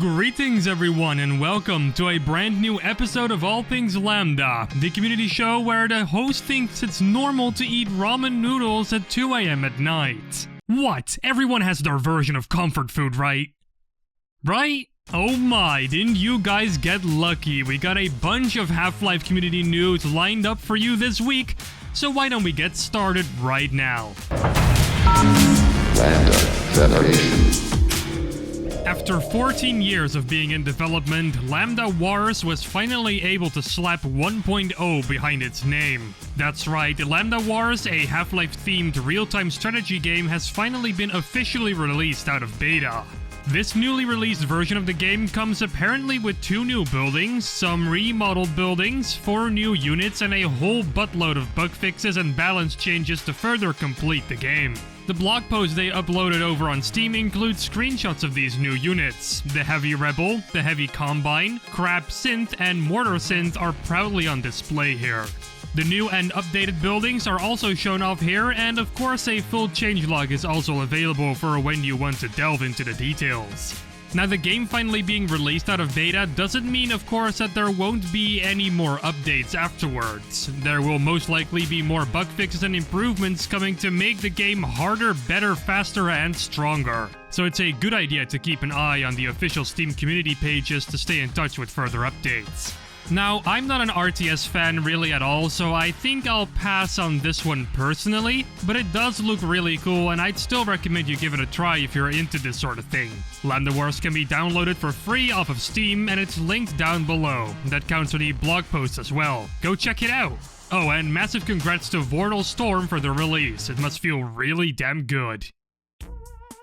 Greetings everyone and welcome to a brand new episode of All Things Lambda, the community show where the host thinks it's normal to eat ramen noodles at 2 AM at night. What? Everyone has their version of comfort food, right? Right? Oh my, didn't you guys get lucky? We got a bunch of Half-Life community news lined up for you this week, so why don't we get started right now? LambdaGeneration. After 14 years of being in development, Lambda Wars was finally able to slap 1.0 behind its name. That's right, Lambda Wars, a Half-Life themed real-time strategy game, has finally been officially released out of beta. This newly released version of the game comes apparently with 2 new buildings, some remodeled buildings, 4 new units, and a whole buttload of bug fixes and balance changes to further complete the game. The blog post they uploaded over on Steam includes screenshots of these new units. The Heavy Rebel, the Heavy Combine, Crab Synth, and Mortar Synth are proudly on display here. The new and updated buildings are also shown off here, and of course a full changelog is also available for when you want to delve into the details. Now, the game finally being released out of beta doesn't mean, of course, that there won't be any more updates afterwards. There will most likely be more bug fixes and improvements coming to make the game harder, better, faster, and stronger. So it's a good idea to keep an eye on the official Steam community pages to stay in touch with further updates. Now, I'm not an RTS fan really at all, so I think I'll pass on this one personally, but it does look really cool and I'd still recommend you give it a try if you're into this sort of thing. Lambda Wars can be downloaded for free off of Steam and it's linked down below. That counts for the blog post as well. Go check it out! Oh, and massive congrats to Vortal Storm for the release. It must feel really damn good.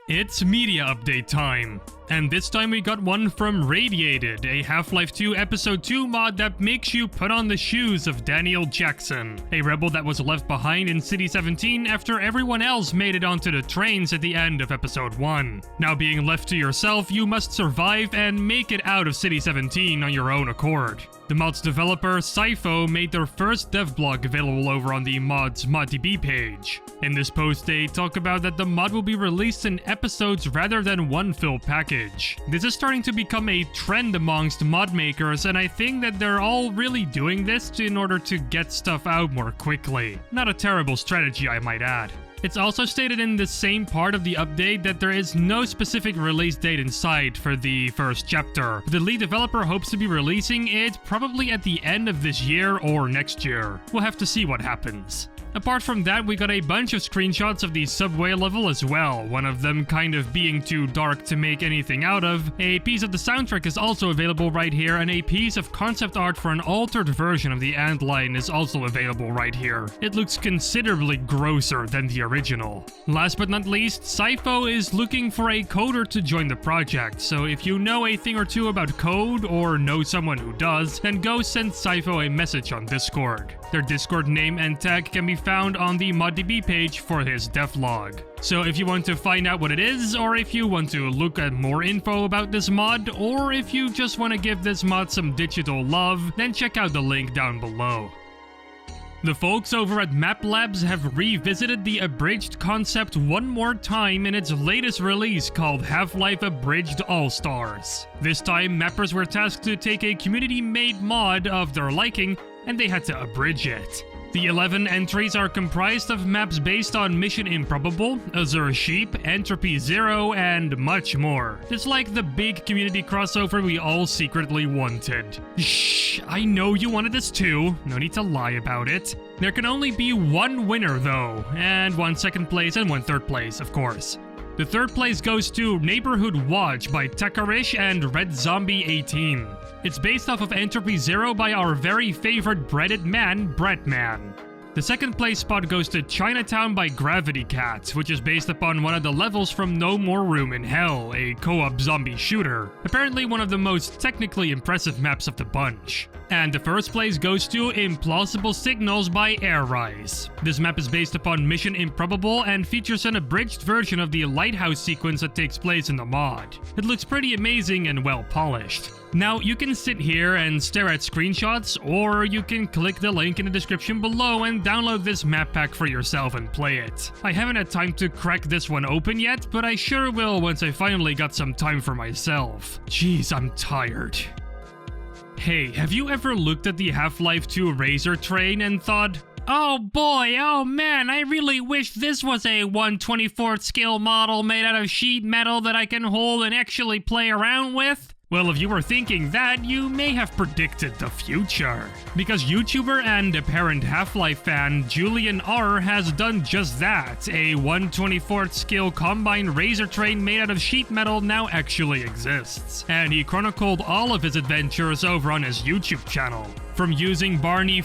It's media update time. And this time we got one from Radiated, a Half-Life 2 Episode 2 mod that makes you put on the shoes of Daniel Jackson, a rebel that was left behind in City 17 after everyone else made it onto the trains at the end of Episode 1. Now being left to yourself, you must survive and make it out of City 17 on your own accord. The mod's developer, Tycho, made their first dev blog available over on the mod's ModDB page. In this post, they talk about that the mod will be released in episodes rather than one full package. This is starting to become a trend amongst mod makers, and I think that they're all really doing this in order to get stuff out more quickly. Not a terrible strategy, I might add. It's also stated in the same part of the update that there is no specific release date in sight for the first chapter. The lead developer hopes to be releasing it probably at the end of this year or next year. We'll have to see what happens. Apart from that, we got a bunch of screenshots of the subway level as well, one of them kind of being too dark to make anything out of. A piece of the soundtrack is also available right here, and a piece of concept art for an altered version of the antline is also available right here. It looks considerably grosser than the original. Last but not least, Tycho is looking for a coder to join the project, so if you know a thing or two about code or know someone who does, then go send Tycho a message on Discord. Their Discord name and tag can be found on the ModDB page for his devlog. So if you want to find out what it is, or if you want to look at more info about this mod, or if you just want to give this mod some digital love, then check out the link down below. The folks over at Map Labs have revisited the Abridged concept one more time in its latest release called Half-Life Abridged All-Stars. This time, mappers were tasked to take a community-made mod of their liking, and they had to abridge it. The 11 entries are comprised of maps based on Mission Improbable, Azure Sheep, Entropy Zero, and much more. It's like the big community crossover we all secretly wanted. Shh, I know you wanted this too. No need to lie about it. There can only be one winner though, and 1 second place and 1 third place, of course. The third place goes to Neighborhood Watch by Techarish and Red Zombie 18. It's based off of Entropy Zero by our very favorite breaded man, Brettman. The second place spot goes to Chinatown by Gravity Cat, which is based upon one of the levels from No More Room in Hell, a co-op zombie shooter. Apparently one of the most technically impressive maps of the bunch. And the first place goes to Implausible Signals by Airrise. This map is based upon Mission Improbable and features an abridged version of the lighthouse sequence that takes place in the mod. It looks pretty amazing and well polished. Now, you can sit here and stare at screenshots, or you can click the link in the description below and download this map pack for yourself and play it. I haven't had time to crack this one open yet, but I sure will once I finally got some time for myself. Jeez, I'm tired. Hey, have you ever looked at the Half-Life 2 Razor train and thought, oh boy, oh man, I really wish this was a 1/24th scale model made out of sheet metal that I can hold and actually play around with? Well, if you were thinking that, you may have predicted the future. Because YouTuber and apparent Half-Life fan Julian R has done just that. A 1/24th scale combined Razor train made out of sheet metal now actually exists. And he chronicled all of his adventures over on his YouTube channel. From using Barney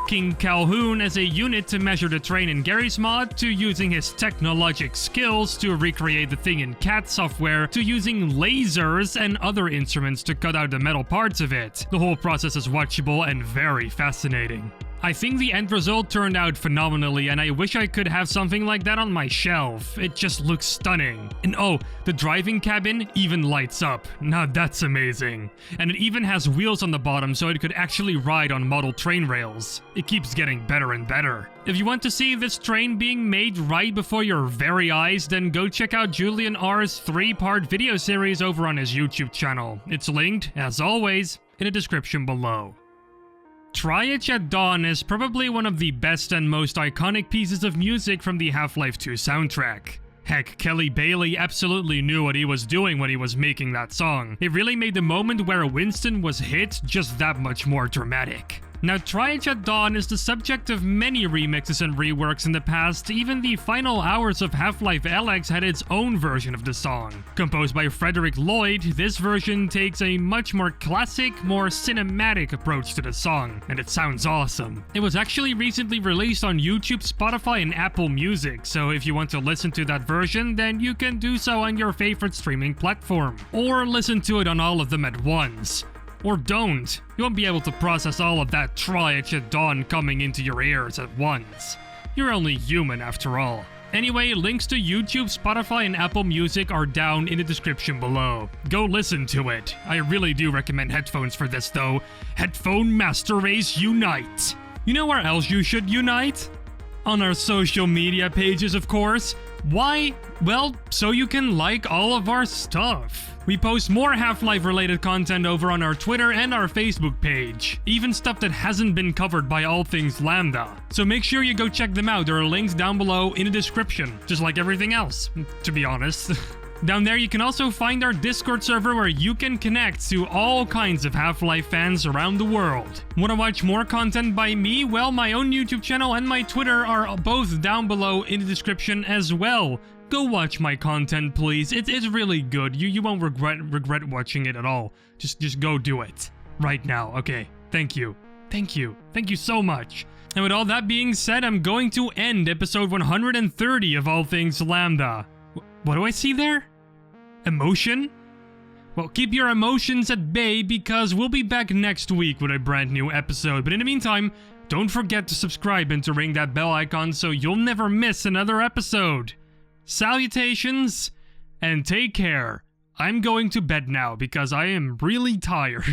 King Calhoun as a unit to measure the train in Gary's mod, to using his technologic skills to recreate the thing in CAD software, to using lasers and other instruments to cut out the metal parts of it. The whole process is watchable and very fascinating. I think the end result turned out phenomenally, and I wish I could have something like that on my shelf. It just looks stunning. And oh, the driving cabin even lights up. Now that's amazing. And it even has wheels on the bottom so it could actually ride on model train rails. It keeps getting better and better. If you want to see this train being made right before your very eyes, then go check out Julian R's 3-part video series over on his YouTube channel. It's linked, as always, in the description below. Triage at Dawn is probably one of the best and most iconic pieces of music from the Half-Life 2 soundtrack. Heck, Kelly Bailey absolutely knew what he was doing when he was making that song. It really made the moment where Winston was hit just that much more dramatic. Now, Triage at Dawn is the subject of many remixes and reworks in the past. Even the final hours of Half-Life Alyx had its own version of the song. Composed by Frederick Lloyd, this version takes a much more classic, more cinematic approach to the song, and it sounds awesome. It was actually recently released on YouTube, Spotify, and Apple Music, so if you want to listen to that version, then you can do so on your favorite streaming platform. Or listen to it on all of them at once. Or don't. You won't be able to process all of that Triage at Dawn coming into your ears at once. You're only human after all. Anyway, links to YouTube, Spotify, and Apple Music are down in the description below. Go listen to it. I really do recommend headphones for this though. Headphone Master Race Unite! You know where else you should unite? On our social media pages, of course. Why? Well, so you can like all of our stuff. We post more Half-Life related content over on our Twitter and our Facebook page. Even stuff that hasn't been covered by All Things Lambda. So make sure you go check them out. There are links down below in the description. Just like everything else, to be honest. Down there you can also find our Discord server where you can connect to all kinds of Half-Life fans around the world. Want to watch more content by me? Well, my own YouTube channel and my Twitter are both down below in the description as well. Go watch my content, please. It's really good. You won't regret watching it at all. Just go do it. Right now. Okay. Thank you. Thank you. Thank you so much. And with all that being said, I'm going to end episode 130 of All Things Lambda. What do I see there? Emotion? Well, keep your emotions at bay because we'll be back next week with a brand new episode. But in the meantime, don't forget to subscribe and to ring that bell icon so you'll never miss another episode. Salutations, and take care. I'm going to bed now because I am really tired.